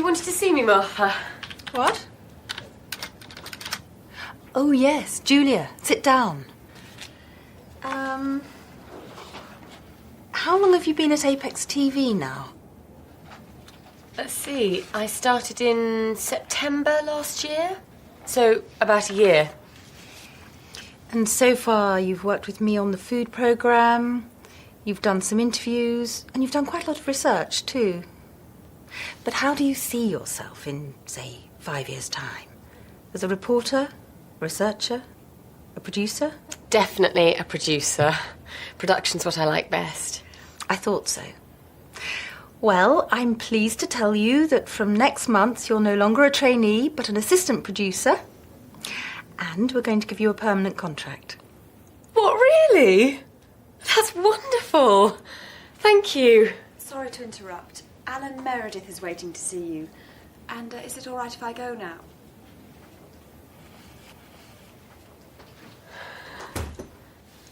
wanted to see me, Martha. What? Oh, yes, Julia, sit down. How long have you been at Apex TV now? Let's see, I started in September last year, so about a year. And so far you've worked with me on the food programme, you've done some interviews, and you've done quite a lot of research too. But how do you see yourself in, say, 5 years' time? As a reporter, researcher, a producer? Definitely a producer. Production's what I like best. I thought so. Well, I'm pleased to tell you that from next month you're no longer a trainee, but an assistant producer. And we're going to give you a permanent contract. What, really? That's wonderful. Thank you. Sorry to interrupt. Alan Meredith is waiting to see you. And is it all right if I go now?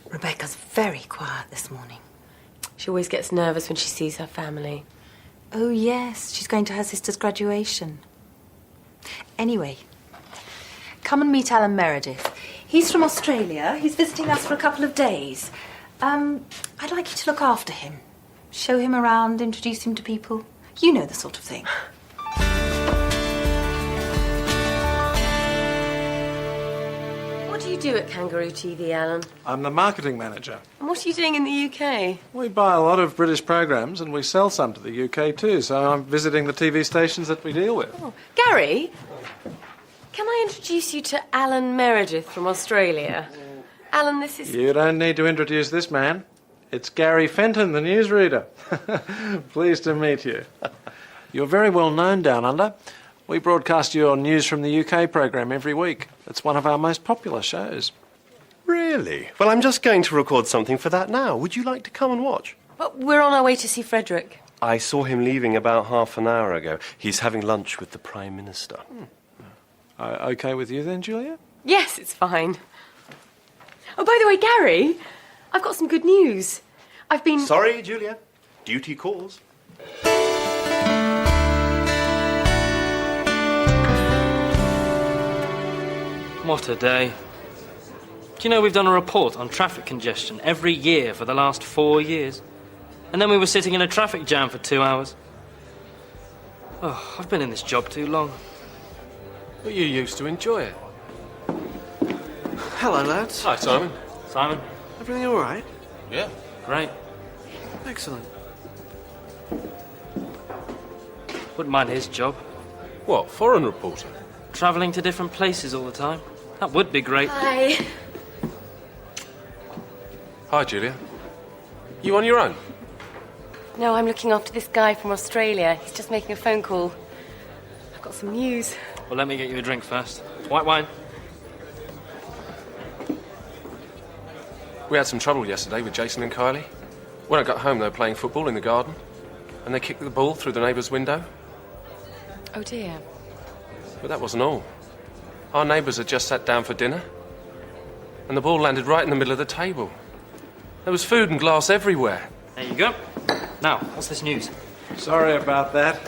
Rebecca's very quiet this morning. She always gets nervous when she sees her family. Oh, yes, she's going to her sister's graduation. Anyway, come and meet Alan Meredith. He's from Australia. He's visiting us for a couple of days. I'd like you to look after him. Show him around, introduce him to people. You know the sort of thing. What do you do at Kangaroo TV, Alan? I'm the marketing manager. And what are you doing in the UK? We buy a lot of British programmes and we sell some to the UK too, so I'm visiting the TV stations that we deal with. Oh, Gary, can I introduce you to Alan Meredith from Australia? Alan, this is... You don't need to introduce this man. It's Gary Fenton, the newsreader. Pleased to meet you. You're very well known down under. We broadcast your News from the UK programme every week. It's one of our most popular shows. Really? Well, I'm just going to record something for that now. Would you like to come and watch? Well, we're on our way to see Frederick. I saw him leaving about half an hour ago. He's having lunch with the Prime Minister. Okay with you then, Julia? Yes, it's fine. Oh, by the way, Gary, I've got some good news. I've been... Sorry, Julia. Duty calls. What a day. Do you know we've done a report on traffic congestion every year for the last 4 years? And then we were sitting in a traffic jam for 2 hours. Oh, I've been in this job too long. But you used to enjoy it. Hello, lads. Hi, Simon. Simon? Everything all right? Yeah. Great. Excellent. Wouldn't mind his job. What, foreign reporter? Travelling to different places all the time. That would be great. Hi. Hi, Julia. You on your own? No, I'm looking after this guy from Australia. He's just making a phone call. I've got some news. Well, let me get you a drink first. White wine. We had some trouble yesterday with Jason and Kylie. When I got home, they were playing football in the garden, and they kicked the ball through the neighbour's window. Oh, dear. But that wasn't all. Our neighbours had just sat down for dinner, and the ball landed right in the middle of the table. There was food and glass everywhere. There you go. Now, what's this news? Sorry about that.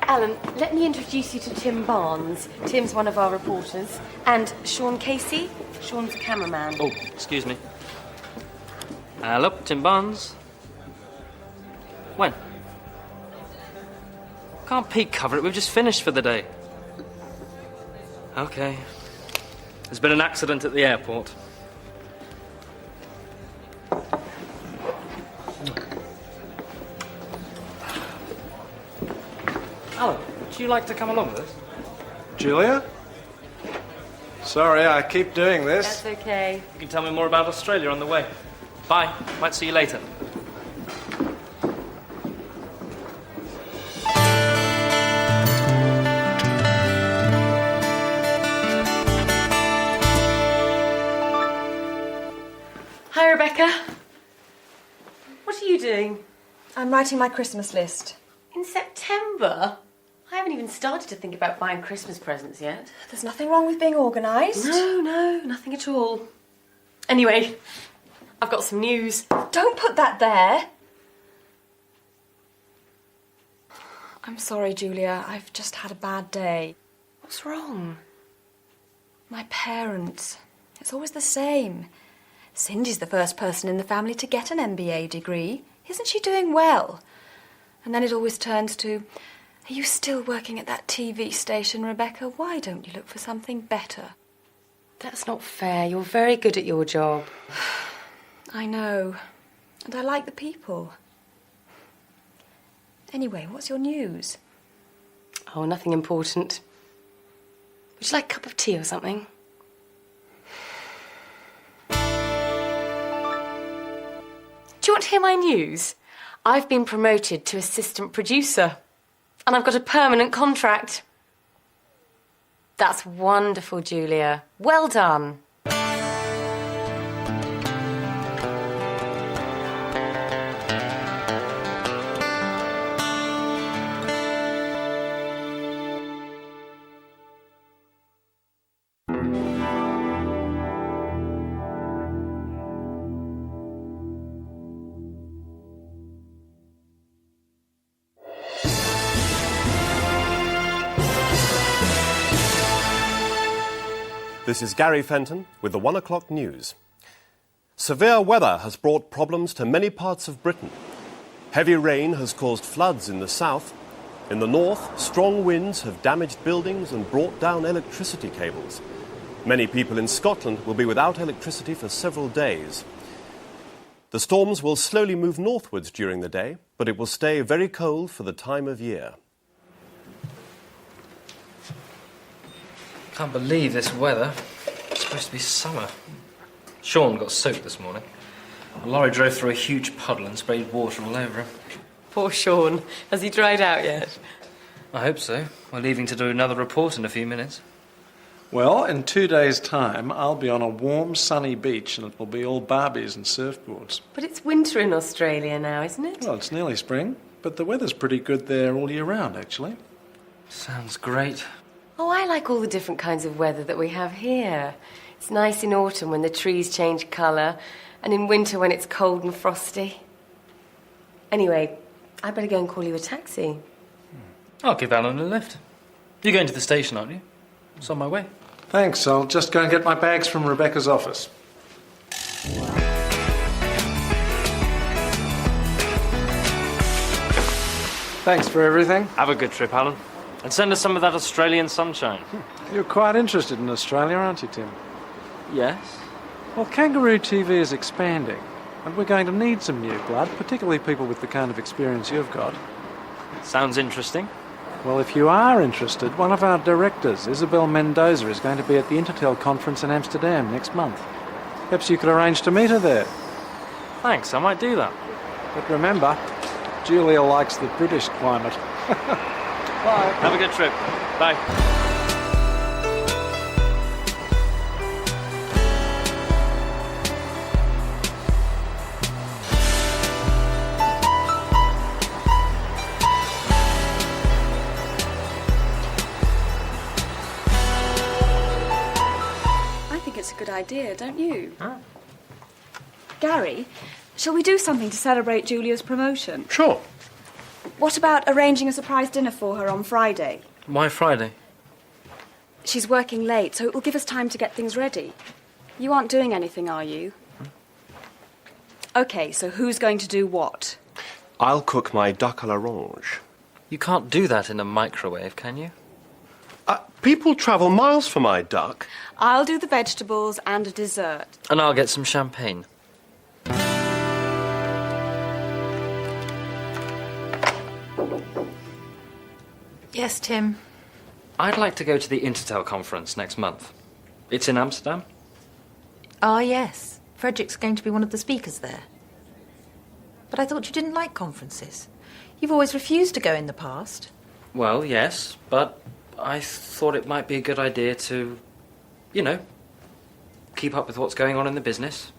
Alan, let me introduce you to Tim Barnes. Tim's one of our reporters. And Sean Casey. Sean's a cameraman. Oh, excuse me. Hello, Tim Barnes. When? Can't Pete cover it? We've just finished for the day. Okay. There's been an accident at the airport. Alan, would you like to come along with us? Julia? Sorry, I keep doing this. That's okay. You can tell me more about Australia on the way. Bye. Might see you later. Hi, Rebecca. What are you doing? I'm writing my Christmas list. In September? I haven't even started to think about buying Christmas presents yet. There's nothing wrong with being organised. No, nothing at all. Anyway, I've got some news. Don't put that there. I'm sorry, Julia. I've just had a bad day. What's wrong? My parents. It's always the same. Cindy's the first person in the family to get an MBA degree. Isn't she doing well? And then it always turns to, are you still working at that TV station, Rebecca? Why don't you look for something better? That's not fair. You're very good at your job. I know. And I like the people. Anyway, what's your news? Oh, nothing important. Would you like a cup of tea or something? Do you want to hear my news? I've been promoted to assistant producer. And I've got a permanent contract. That's wonderful, Julia. Well done. This is Gary Fenton with the 1 o'clock news. Severe weather has brought problems to many parts of Britain. Heavy rain has caused floods in the south. In the north, strong winds have damaged buildings and brought down electricity cables. Many people in Scotland will be without electricity for several days. The storms will slowly move northwards during the day, but it will stay very cold for the time of year. Can't believe this weather. It's supposed to be summer. Sean got soaked this morning. A lorry drove through a huge puddle and sprayed water all over him. Poor Sean. Has he dried out yet? I hope so. We're leaving to do another report in a few minutes. Well, in 2 days' time, I'll be on a warm, sunny beach and it will be all Barbies and surfboards. But it's winter in Australia now, isn't it? Well, it's nearly spring, but the weather's pretty good there all year round, actually. Sounds great. Oh, I like all the different kinds of weather that we have here. It's nice in autumn when the trees change colour, and in winter when it's cold and frosty. Anyway, I better go and call you a taxi. I'll give Alan a lift. You're going to the station, aren't you? It's on my way. Thanks, I'll just go and get my bags from Rebecca's office. Thanks for everything. Have a good trip, Alan. And send us some of that Australian sunshine. You're quite interested in Australia, aren't you, Tim? Yes? Well, Kangaroo TV is expanding, and we're going to need some new blood, particularly people with the kind of experience you've got. Sounds interesting. Well, if you are interested, one of our directors, Isabel Mendoza, is going to be at the Intertel conference in Amsterdam next month. Perhaps you could arrange to meet her there. Thanks, I might do that. But remember, Julia likes the British climate. Bye. Have a good trip. Bye. I think it's a good idea, don't you? Gary, shall we do something to celebrate Julia's promotion? Sure. What about arranging a surprise dinner for her on Friday? Why Friday? She's working late, so it will give us time to get things ready. You aren't doing anything, are you? OK, so who's going to do what? I'll cook my duck à l'orange. You can't do that in a microwave, can you? People travel miles for my duck. I'll do the vegetables and a dessert. And I'll get some champagne. Yes, Tim. I'd like to go to the Intertel conference next month. It's in Amsterdam. Ah, yes. Frederick's going to be one of the speakers there. But I thought you didn't like conferences. You've always refused to go in the past. Well, yes, but I thought it might be a good idea to, you know, keep up with what's going on in the business.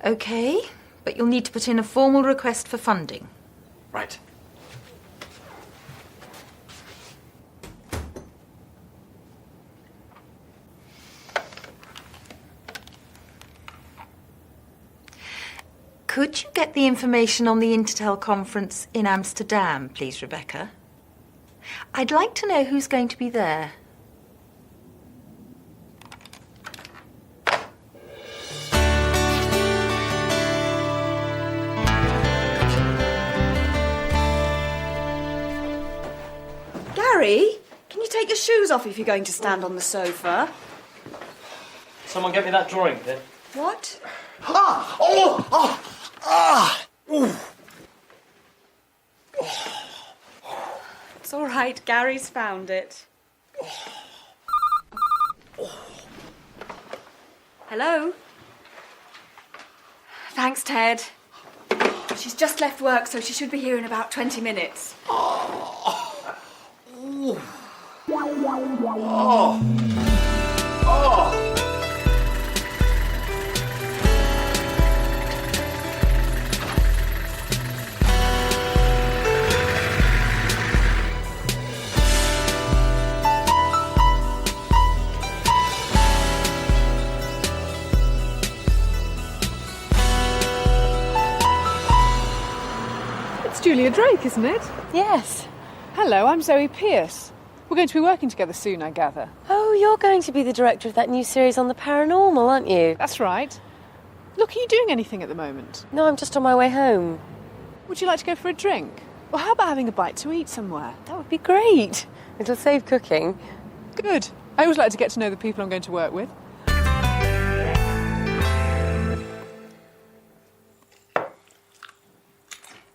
OK, but you'll need to put in a formal request for funding. Right. Could you get the information on the Intertel conference in Amsterdam, please, Rebecca? I'd like to know who's going to be there. Gary, can you take your shoes off if you're going to stand on the sofa? Someone get me that drawing, Pip. What? It's all right, Gary's found it. Hello? Thanks, Ted. She's just left work, so she should be here in about 20 minutes. It's Julia Drake, isn't it? Yes. Hello, I'm Zoe Pierce. We're going to be working together soon, I gather. Oh, you're going to be the director of that new series on the paranormal, aren't you? That's right. Look, are you doing anything at the moment? No, I'm just on my way home. Would you like to go for a drink? Or how about having a bite to eat somewhere? That would be great. It'll save cooking. Good. I always like to get to know the people I'm going to work with.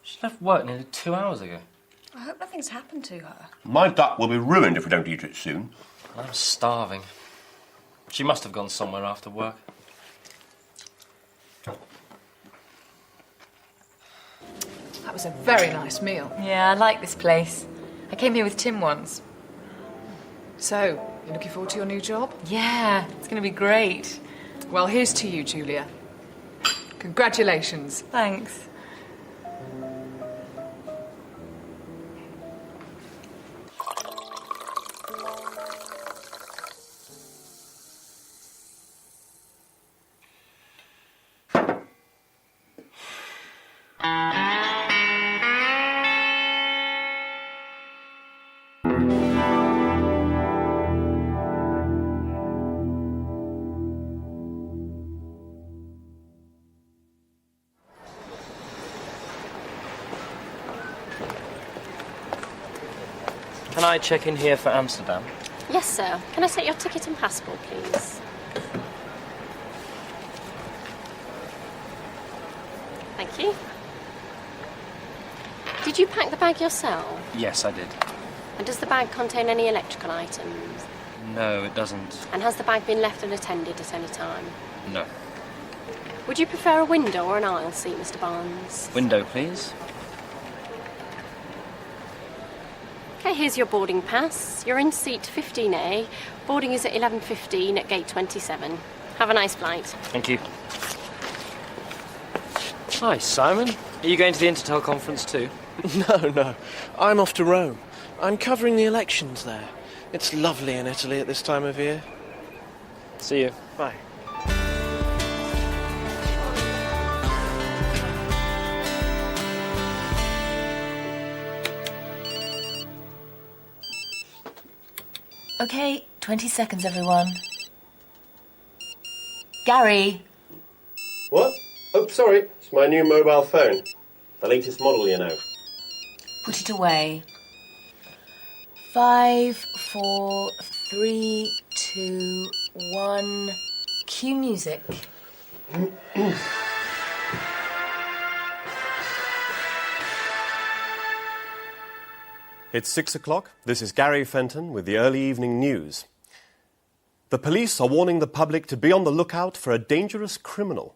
She left work nearly 2 hours ago. I hope nothing's happened to her. My duck will be ruined if we don't eat it soon. I'm starving. She must have gone somewhere after work. That was a very nice meal. Yeah, I like this place. I came here with Tim once. So, you looking forward to your new job? Yeah, it's going to be great. Well, here's to you, Julia. Congratulations. Thanks. Can I check in here for Amsterdam? Yes, sir. Can I set your ticket and passport, please? Thank you. Did you pack the bag yourself? Yes, I did. And does the bag contain any electrical items? No, it doesn't. And has the bag been left unattended at any time? No. Would you prefer a window or an aisle seat, Mr. Barnes? Window, please. Okay, here's your boarding pass. You're in seat 15A. Boarding is at 11:15 at gate 27. Have a nice flight. Thank you. Hi, Simon. Are you going to the Intertel conference too? No. I'm off to Rome. I'm covering the elections there. It's lovely in Italy at this time of year. See you. Bye. Okay, 20 seconds, everyone. Gary. What? Oh, sorry. It's my new mobile phone. The latest model, you know. Put it away. 5, 4, 3, 2, 1. Cue music. It's 6 o'clock. This is Gary Fenton with the early evening news. The police are warning the public to be on the lookout for a dangerous criminal.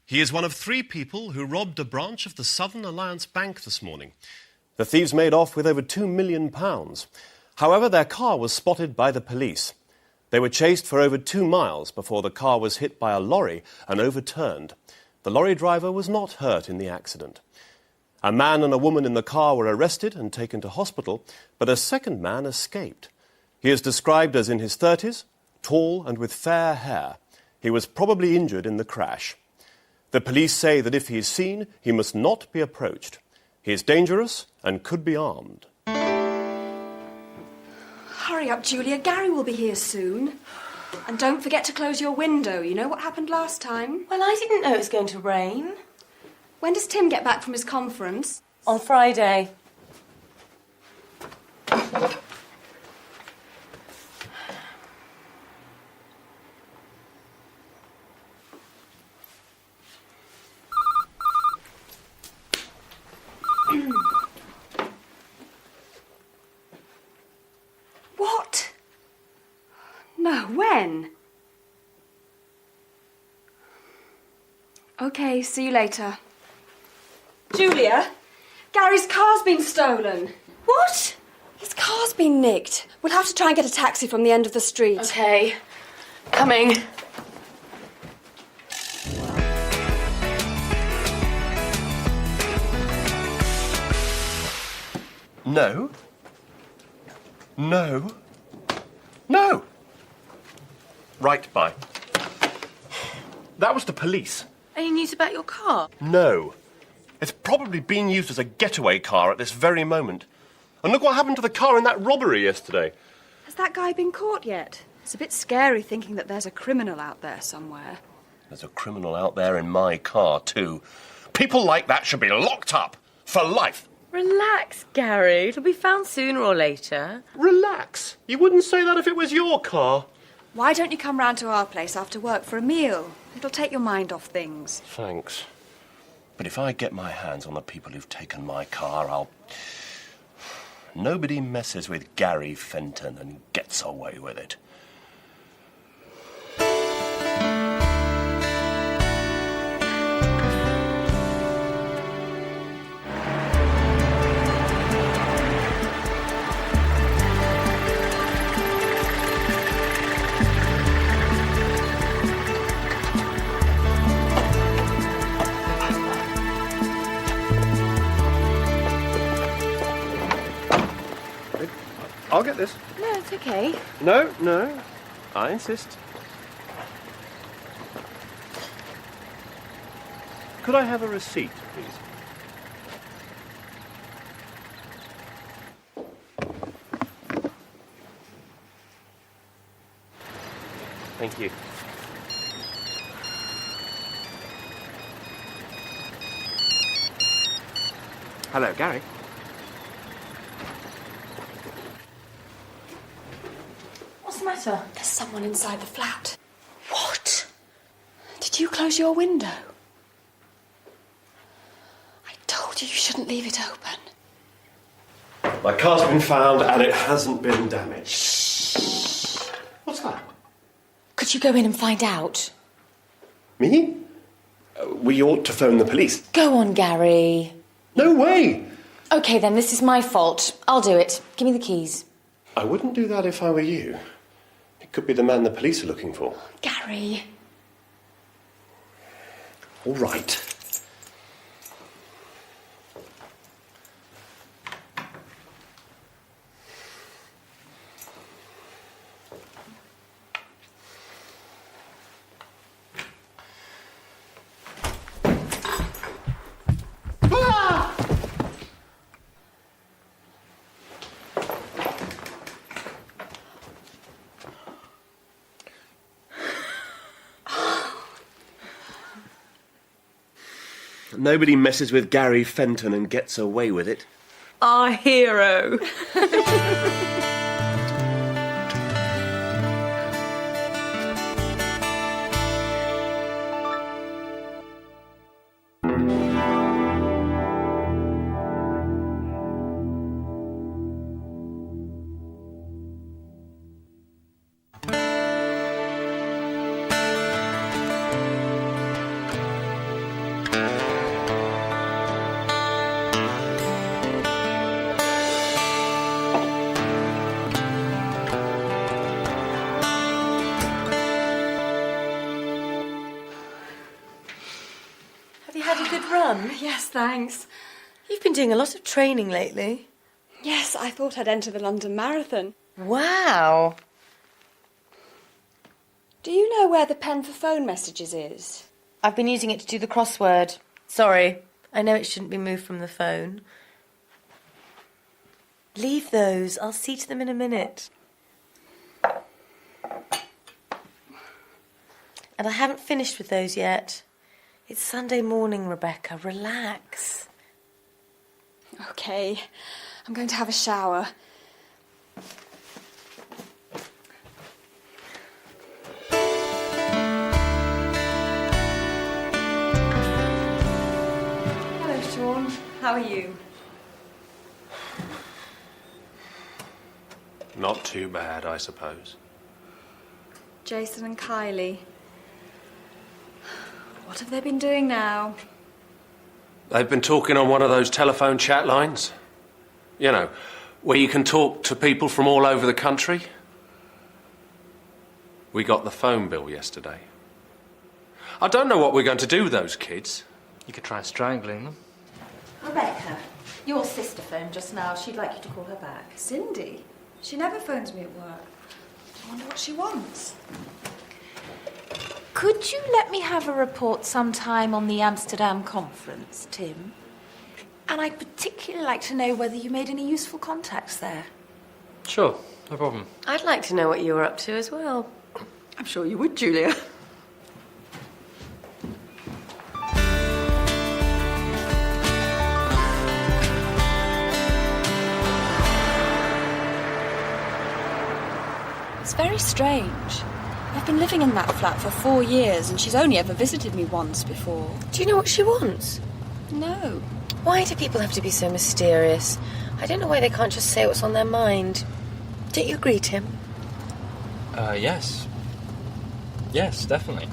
He is one of 3 people who robbed a branch of the Southern Alliance Bank this morning. The thieves made off with over £2 million. However, their car was spotted by the police. They were chased for over 2 miles before the car was hit by a lorry and overturned. The lorry driver was not hurt in the accident. A man and a woman in the car were arrested and taken to hospital, but a second man escaped. He is described as in his 30s, tall and with fair hair. He was probably injured in the crash. The police say that if he is seen, he must not be approached. He is dangerous and could be armed. Hurry up, Julia. Gary will be here soon. And don't forget to close your window. You know what happened last time? Well, I didn't know it was going to rain. When does Tim get back from his conference? On Friday. What? No, when? OK, see you later. Julia, Gary's car's been stolen. What? His car's been nicked. We'll have to try and get a taxi from the end of the street. OK. Coming. No. No. No. Right, bye. That was the police. Any news about your car? No. It's probably being used as a getaway car at this very moment. And look what happened to the car in that robbery yesterday. Has that guy been caught yet? It's a bit scary thinking that there's a criminal out there somewhere. There's a criminal out there in my car, too. People like that should be locked up for life. Relax, Gary. It'll be found sooner or later. Relax. You wouldn't say that if it was your car. Why don't you come round to our place after work for a meal? It'll take your mind off things. Thanks. But if I get my hands on the people who've taken my car, I'll... Nobody messes with Gary Fenton and gets away with it. I'll get this. No, it's OK. No, no. I insist. Could I have a receipt, please? Thank you. Hello, Gary. What's the matter? There's someone inside the flat. What? Did you close your window? I told you shouldn't leave it open. My car's been found and it hasn't been damaged. Shh. What's that? Could you go in and find out? Me? We ought to phone the police. Go on, Gary. No way! OK, then, this is my fault. I'll do it. Give me the keys. I wouldn't do that if I were you. It could be the man the police are looking for. Gary. All right. Nobody messes with Gary Fenton and gets away with it. Our hero. Yes, thanks. You've been doing a lot of training lately. Yes, I thought I'd enter the London Marathon. Wow. Do you know where the pen for phone messages is? I've been using it to do the crossword. Sorry, I know it shouldn't be moved from the phone. Leave those. I'll see to them in a minute. And I haven't finished with those yet. It's Sunday morning, Rebecca. Relax. OK, I'm going to have a shower. Hello, Sean. How are you? Not too bad, I suppose. Jason and Kylie. What have they been doing now? They've been talking on one of those telephone chat lines. You know, where you can talk to people from all over the country. We got the phone bill yesterday. I don't know what we're going to do with those kids. You could try strangling them. Rebecca, your sister phoned just now. She'd like you to call her back. Cindy? She never phones me at work. I wonder what she wants. Could you let me have a report sometime on the Amsterdam conference, Tim? And I'd particularly like to know whether you made any useful contacts there. Sure, no problem. I'd like to know what you were up to as well. I'm sure you would, Julia. It's very strange. I've been living in that flat for 4 years and she's only ever visited me once before. Do you know what she wants? No. Why do people have to be so mysterious? I don't know why they can't just say what's on their mind. Don't you agree, Tim? Yes. Yes, definitely.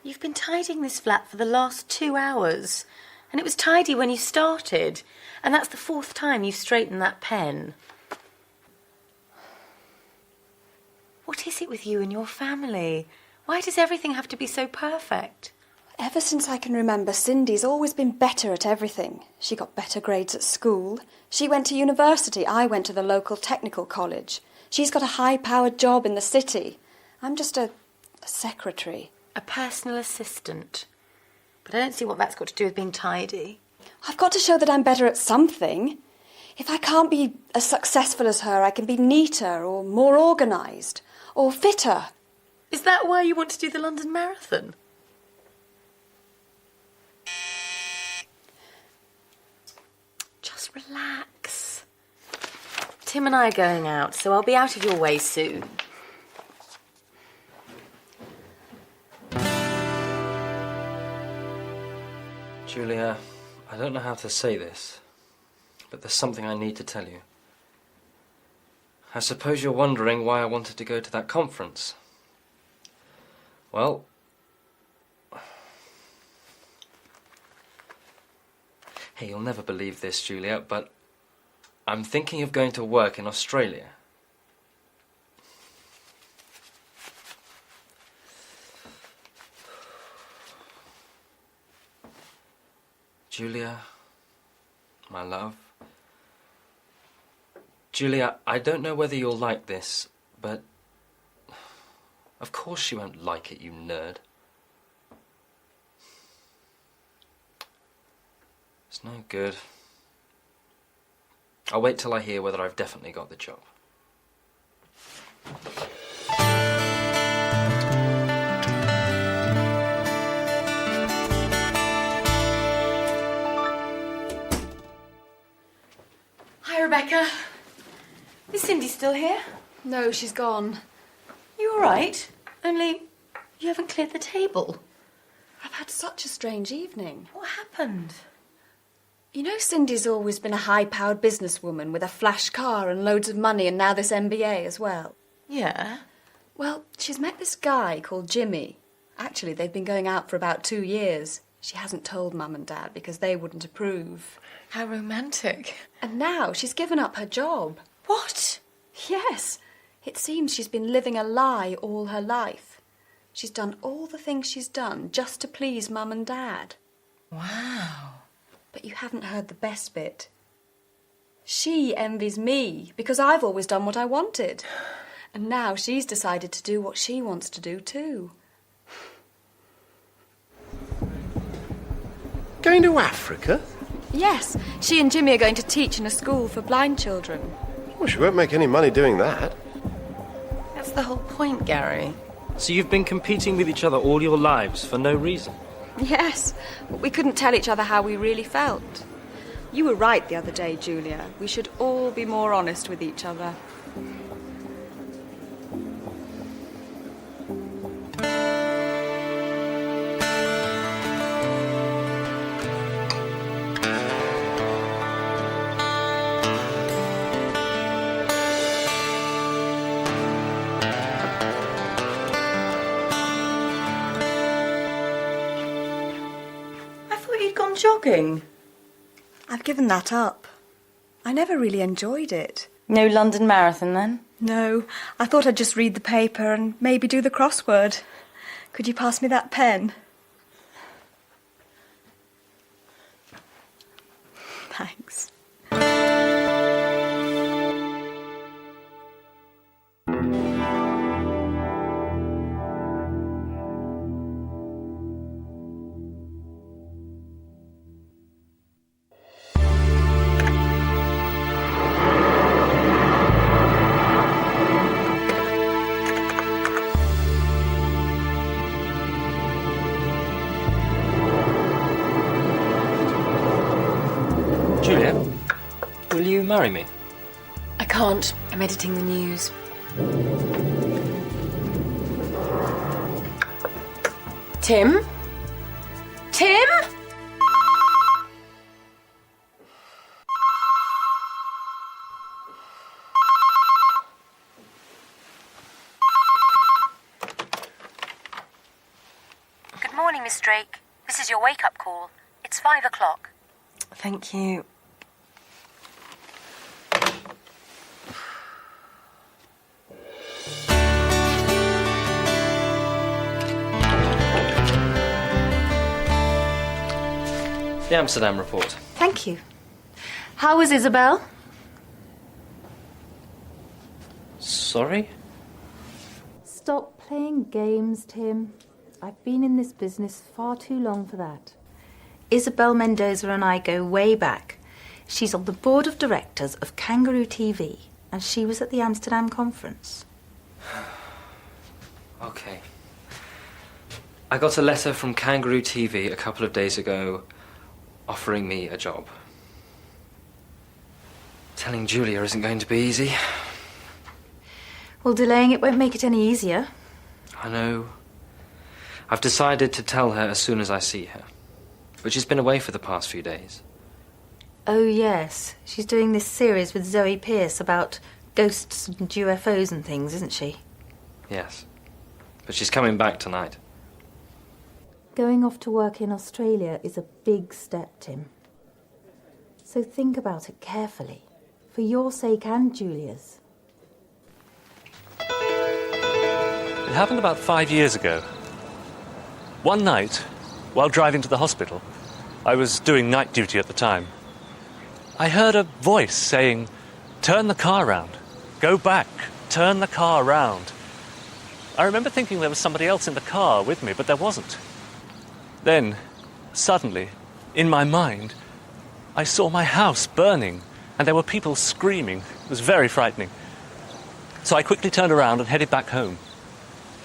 You've been tidying this flat for the last 2 hours. And it was tidy when you started. And that's the 4th time you've straightened that pen. What is it with you and your family? Why does everything have to be so perfect? Ever since I can remember, Cindy's always been better at everything. She got better grades at school. She went to university. I went to the local technical college. She's got a high-powered job in the city. I'm just a secretary. A personal assistant. But I don't see what that's got to do with being tidy. I've got to show that I'm better at something. If I can't be as successful as her, I can be neater or more organised or fitter. Is that why you want to do the London Marathon? Just relax. Tim and I are going out, so I'll be out of your way soon. Julia, I don't know how to say this, but there's something I need to tell you. I suppose you're wondering why I wanted to go to that conference. Well, hey, you'll never believe this, Julia, but I'm thinking of going to work in Australia. Julia, my love. Julia, I don't know whether you'll like this, but of course she won't like it, you nerd. It's no good. I'll wait till I hear whether I've definitely got the job. Hi, Rebecca. Is Cindy still here? No, she's gone. You all right? Only you haven't cleared the table. I've had such a strange evening. What happened? You know, Cindy's always been a high-powered businesswoman with a flash car and loads of money and now this MBA as well. Yeah? Well, she's met this guy called Jimmy. Actually, they've been going out for about 2 years. She hasn't told Mum and Dad because they wouldn't approve. How romantic. And now she's given up her job. What? Yes. It seems she's been living a lie all her life. She's done all the things she's done just to please Mum and Dad. Wow. But you haven't heard the best bit. She envies me because I've always done what I wanted. And now she's decided to do what she wants to do too. Going to Africa? Yes, she and Jimmy are going to teach in a school for blind children. Well, she won't make any money doing that. That's the whole point, Gary. So you've been competing with each other all your lives for no reason? Yes, but we couldn't tell each other how we really felt. You were right the other day, Julia. We should all be more honest with each other. Jogging? I've given that up. I never really enjoyed it. No London Marathon, then? No, I thought I'd just read the paper and maybe do the crossword. Could you pass me that pen? Thanks. Julia, will you marry me? I can't. I'm editing the news. Tim? Tim? Good morning, Miss Drake. This is your wake-up call. It's 5 o'clock. Thank you. The Amsterdam report. Thank you. How was Isabel? Sorry? Stop playing games, Tim. I've been in this business far too long for that. Isabel Mendoza and I go way back. She's on the board of directors of Kangaroo TV, and she was at the Amsterdam conference. Okay. I got a letter from Kangaroo TV a couple of days ago offering me a job. Telling Julia isn't going to be easy. Well, delaying it won't make it any easier. I know. I've decided to tell her as soon as I see her. But she's been away for the past few days. Oh, yes. She's doing this series with Zoe Pearce about ghosts and UFOs and things, isn't she? Yes. But she's coming back tonight. Going off to work in Australia is a big step, Tim. So think about it carefully, for your sake and Julia's. It happened about 5 years ago. One night, while driving to the hospital, I was doing night duty at the time, I heard a voice saying, "Turn the car round. Go back. Turn the car round." I remember thinking there was somebody else in the car with me, but there wasn't. Then, suddenly, in my mind, I saw my house burning, and there were people screaming. It was very frightening. So I quickly turned around and headed back home.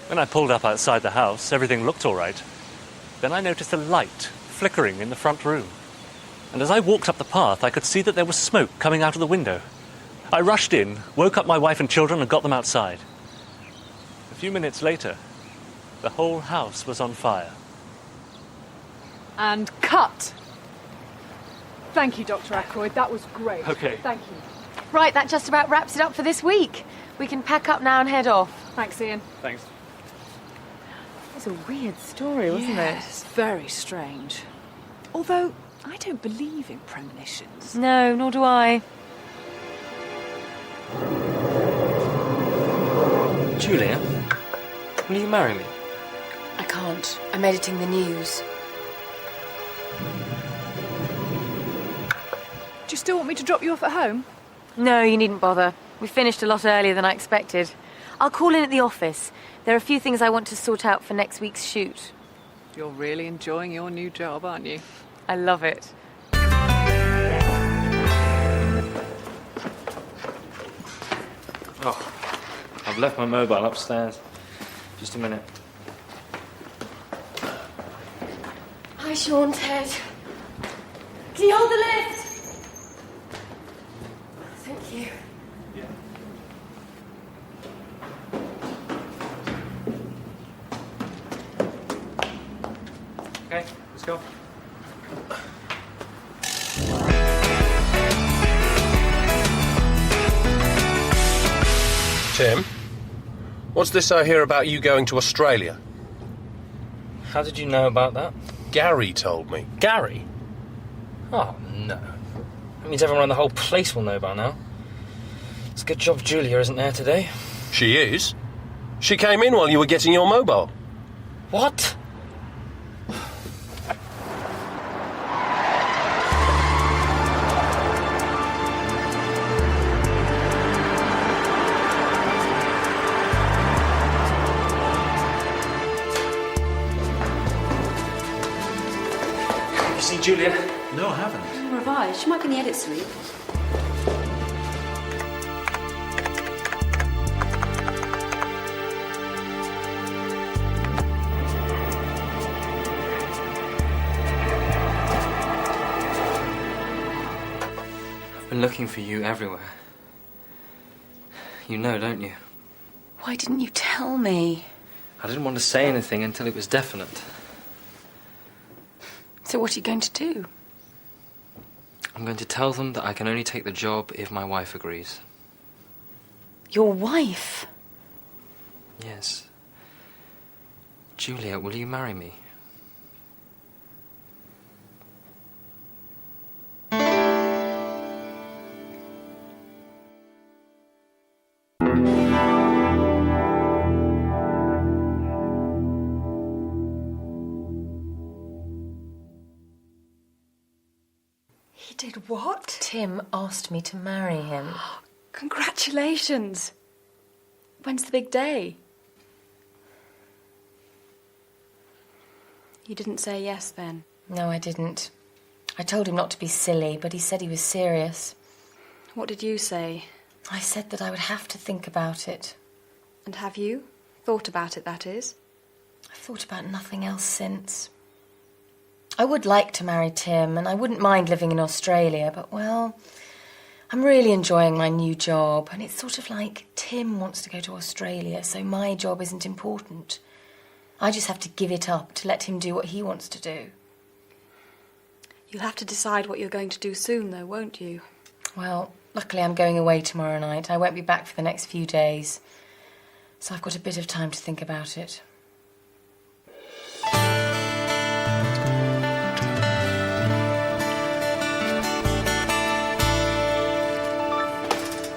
When I pulled up outside the house, everything looked all right. Then I noticed a light flickering in the front room. And as I walked up the path, I could see that there was smoke coming out of the window. I rushed in, woke up my wife and children, and got them outside. A few minutes later, the whole house was on fire. And cut. Thank you, Dr. Ackroyd. That was great. Okay. Thank you. Right, that just about wraps it up for this week. We can pack up now and head off. Thanks, Ian. Thanks. It was a weird story, wasn't Yes, very strange. Although, I don't believe in premonitions. it? No, nor do I. Julia, will you marry me? I can't. I'm editing the news. Do you still want me to drop you off at home? No, you needn't bother. We finished a lot earlier than I expected. I'll call in at the office. There are a few things I want to sort out for next week's shoot. You're really enjoying your new job, aren't you? I love it. Oh, I've left my mobile upstairs. Just a minute. Hi, Sean, Ted. Can you hold the lift? Thank you. Okay, let's go. Tim, what's this I hear about you going to Australia? How did you know about that? Gary told me. Gary? Oh, no. That means everyone in the whole place will know by now. It's a good job Julia isn't there today. She is. She came in while you were getting your mobile. What? You seen Julia? No, I haven't. Nor have I. She might be in the edit suite. I've been looking for you everywhere. You know, don't you? Why didn't you tell me? I didn't want to say anything until it was definite. So what are you going to do? I'm going to tell them that I can only take the job if my wife agrees. Your wife? Yes. Julia, will you marry me? He did what? Tim asked me to marry him. Congratulations. When's the big day? You didn't say yes then? No, I didn't. I told him not to be silly, but he said he was serious. What did you say? I said that I would have to think about it. And have you? Thought about it, that is? I've thought about nothing else since. I would like to marry Tim, and I wouldn't mind living in Australia, but, well, I'm really enjoying my new job, and it's sort of like Tim wants to go to Australia, so my job isn't important. I just have to give it up to let him do what he wants to do. You'll have to decide what you're going to do soon, though, won't you? Well, luckily I'm going away tomorrow night. I won't be back for the next few days, so I've got a bit of time to think about it.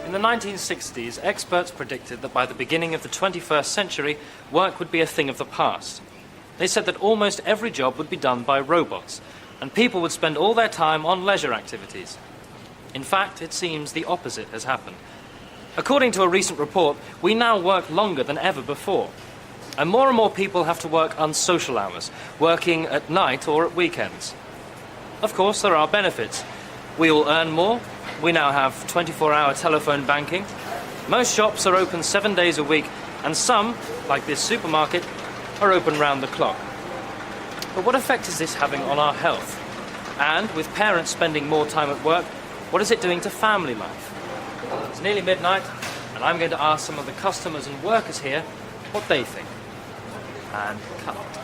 In the 1960s, experts predicted that by the beginning of the 21st century, work would be a thing of the past. They said that almost every job would be done by robots, and people would spend all their time on leisure activities. In fact, it seems the opposite has happened. According to a recent report, we now work longer than ever before. And more people have to work unsocial hours, working at night or at weekends. Of course, there are benefits. We all earn more. We now have 24-hour telephone banking. Most shops are open 7 days a week, and some, like this supermarket, are open round the clock. But what effect is this having on our health? And with parents spending more time at work, what is it doing to family life? It's nearly midnight, and I'm going to ask some of the customers and workers here what they think. And cut.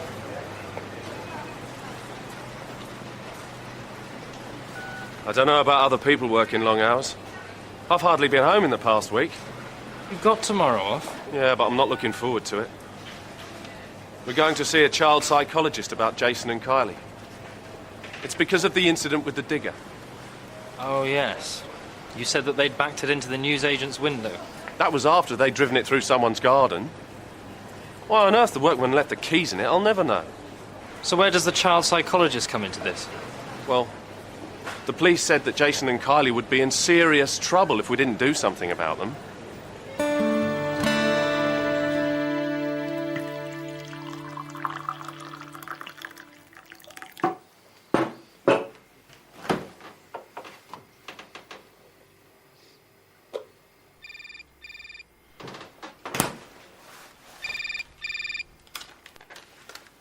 I don't know about other people working long hours. I've hardly been home in the past week. You've got tomorrow off? Yeah, but I'm not looking forward to it. We're going to see a child psychologist about Jason and Kylie. It's because of the incident with the digger. Oh, yes. You said that they'd backed it into the newsagent's window. That was after they'd driven it through someone's garden. Why on earth the workman left the keys in it, I'll never know. So where does the child psychologist come into this? Well, the police said that Jason and Kylie would be in serious trouble if we didn't do something about them.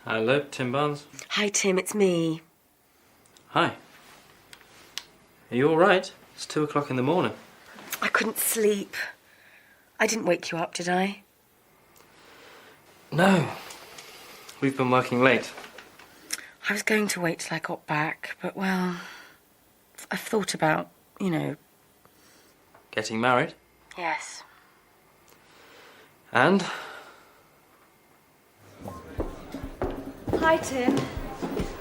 Hello, Tim Barnes. Hi, Tim, it's me. Hi. Are you all right? It's 2 o'clock in the morning. I couldn't sleep. I didn't wake you up, did I? No. We've been working late. I was going to wait till I got back, but, well, I've thought about, Getting married? Yes. And? Hi, Tim.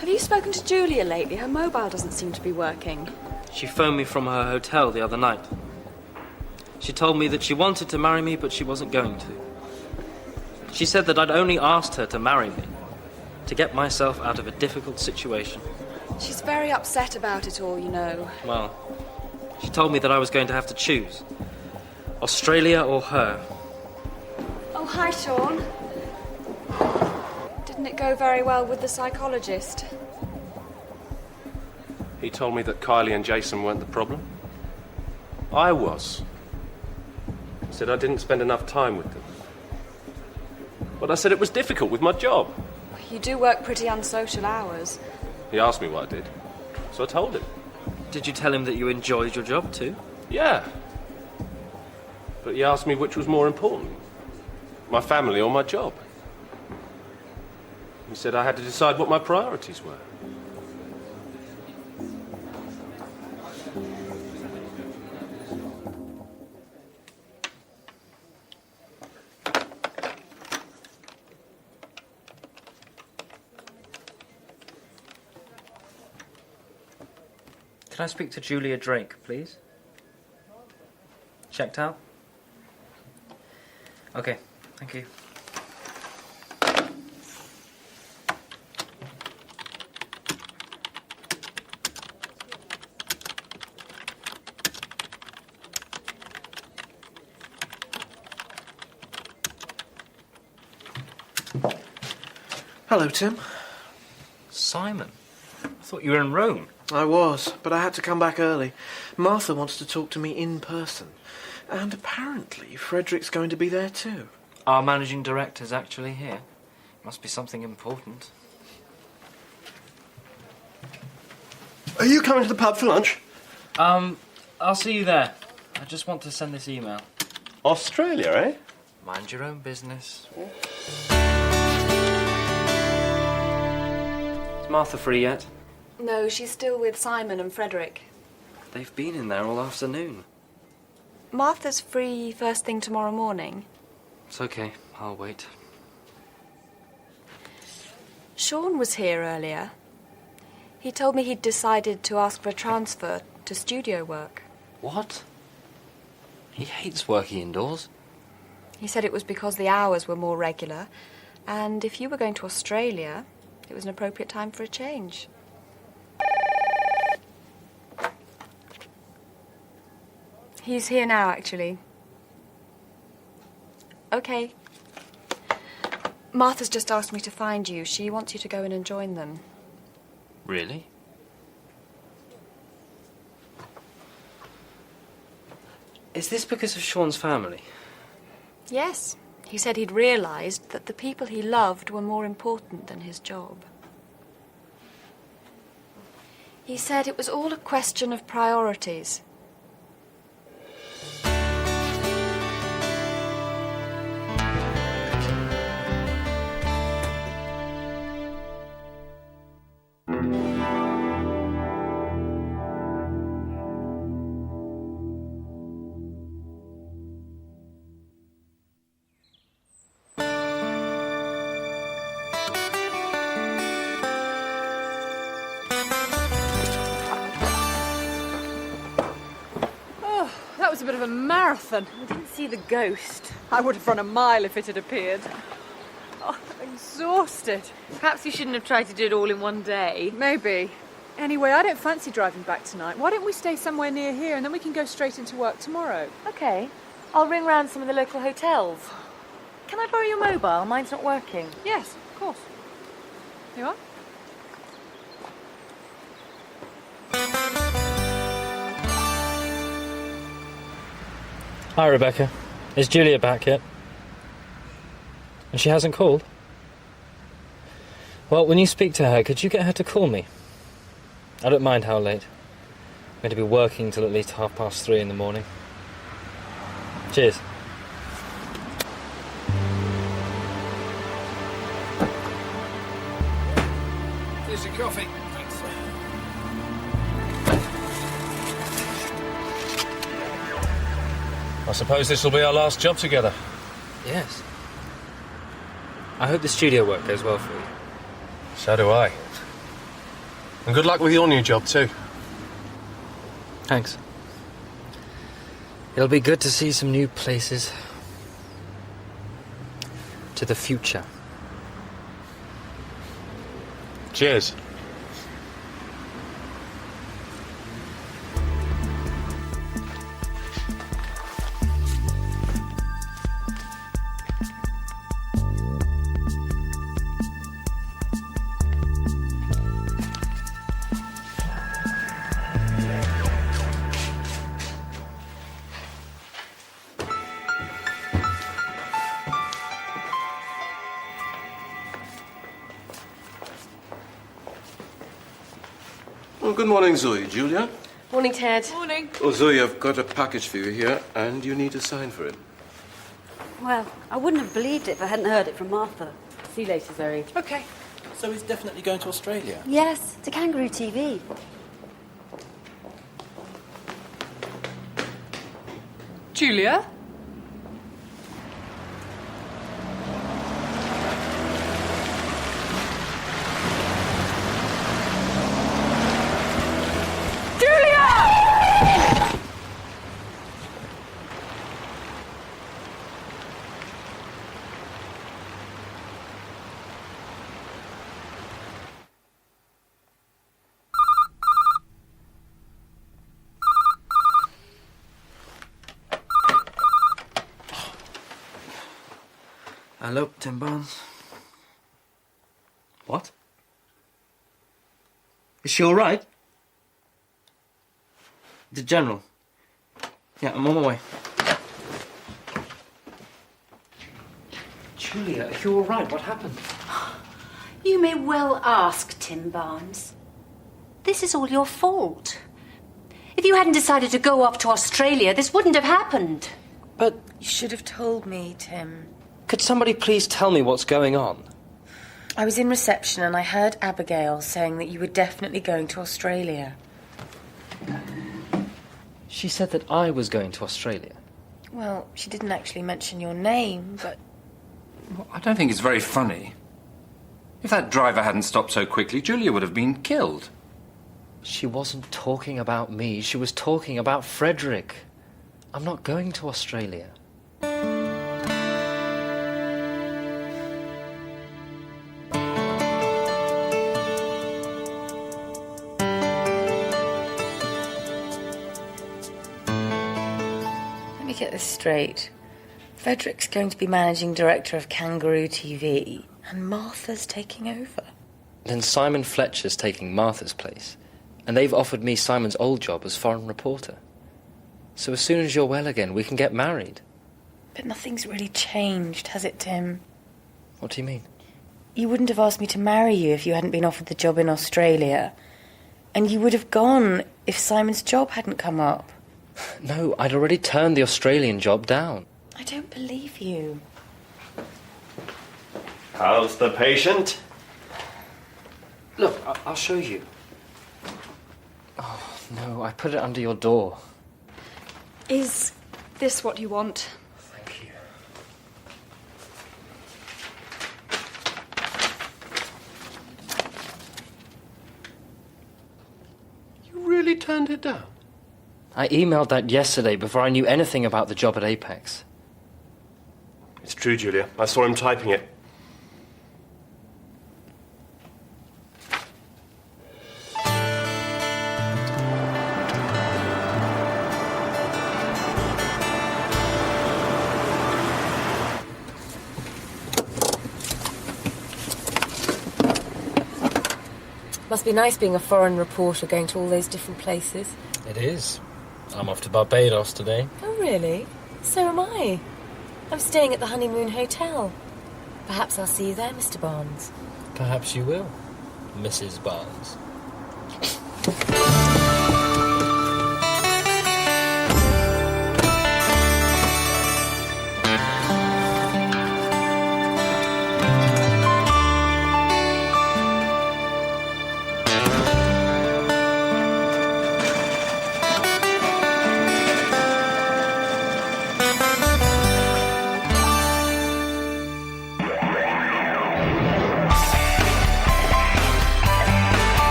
Have you spoken to Julia lately? Her mobile doesn't seem to be working. She phoned me from her hotel the other night. She told me that she wanted to marry me, but she wasn't going to. She said that I'd only asked her to marry me, to get myself out of a difficult situation. She's very upset about it all, Well, she told me that I was going to have to choose. Australia or her. Oh, hi, Sean. Didn't it go very well with the psychologist? He told me that Kylie and Jason weren't the problem. I was. He said I didn't spend enough time with them. But I said it was difficult with my job. You do work pretty unsocial hours. He asked me what I did, so I told him. Did you tell him that you enjoyed your job too? Yeah. But he asked me which was more important, my family or my job. He said I had to decide what my priorities were. Can I speak to Julia Drake, please? Checked out? Okay, thank you. Hello, Tim. Simon, I thought you were in Rome. I was, but I had to come back early. Martha wants to talk to me in person. And apparently Frederick's going to be there too. Our managing director's actually here. Must be something important. Are you coming to the pub for lunch? I'll see you there. I just want to send this email. Australia, eh? Mind your own business. Is Martha free yet? No, she's still with Simon and Frederick. They've been in there all afternoon. Martha's free first thing tomorrow morning. It's okay. I'll wait. Sean was here earlier. He told me he'd decided to ask for a transfer to studio work. What? He hates working indoors. He said it was because the hours were more regular, and if you were going to Australia, it was an appropriate time for a change. He's here now, actually. Okay. Martha's just asked me to find you. She wants you to go in and join them. Really? Is this because of Sean's family? Yes. He said he'd realised that the people he loved were more important than his job. He said it was all a question of priorities. bit of a marathon. We didn't see the ghost. I would have run a mile if it had appeared. Oh, I'm exhausted. Perhaps you shouldn't have tried to do it all in one day. Maybe. Anyway, I don't fancy driving back tonight. Why don't we stay somewhere near here and then we can go straight into work tomorrow? Okay. I'll ring round some of the local hotels. Can I borrow your mobile? Mine's not working. Yes, of course. Here you are. Hi, Rebecca. Is Julia back yet? And she hasn't called? Well, when you speak to her, could you get her to call me? I don't mind how late. I'm going to be working till at least 3:30 in the morning. Cheers. Here's your coffee. Thanks. I suppose this will be our last job together. Yes. I hope the studio work goes well for you. So do I. And good luck with your new job, too. Thanks. It'll be good to see some new places. To the future. Cheers. Well, good morning, Zoe. Julia? Morning, Ted. Morning. Oh, Zoe, I've got a package for you here, and you need to sign for it. Well, I wouldn't have believed it if I hadn't heard it from Martha. See you later, Zoe. Okay. So he's definitely going to Australia? Yes, to Kangaroo TV. Julia? Hello, Tim Barnes. What? Is she all right? The General. Yeah, I'm on my way. Julia, are you all right? What happened? You may well ask, Tim Barnes. This is all your fault. If you hadn't decided to go off to Australia, this wouldn't have happened. But You should have told me, Tim. could somebody please tell me what's going on? I was in reception and I heard Abigail saying that you were definitely going to Australia. She said that I was going to Australia. Well, she didn't actually mention your name, but... Well, I don't think it's very funny. If that driver hadn't stopped so quickly, Julia would have been killed. She wasn't talking about me. She was talking about Frederick. I'm not going to Australia. Let me get this straight. Frederick's going to be managing director of Kangaroo TV, and Martha's taking over. Then Simon Fletcher's taking Martha's place, and they've offered me Simon's old job as foreign reporter. So as soon as you're well again, we can get married. But nothing's really changed, has it, Tim? What do you mean? You wouldn't have asked me to marry you if you hadn't been offered the job in Australia. And you would have gone if Simon's job hadn't come up. No, I'd already turned the Australian job down. I don't believe you. How's the patient? Look, I'll show you. Oh, no, I put it under your door. Is this what you want? Thank you. You really turned it down? I emailed that yesterday before I knew anything about the job at Apex. It's true, Julia. I saw him typing it. Must be nice being a foreign reporter going to all those different places. It is. I'm off to Barbados today. Oh, really? So am I. I'm staying at the Honeymoon Hotel. Perhaps I'll see you there, Mr. Barnes. Perhaps you will, Mrs. Barnes.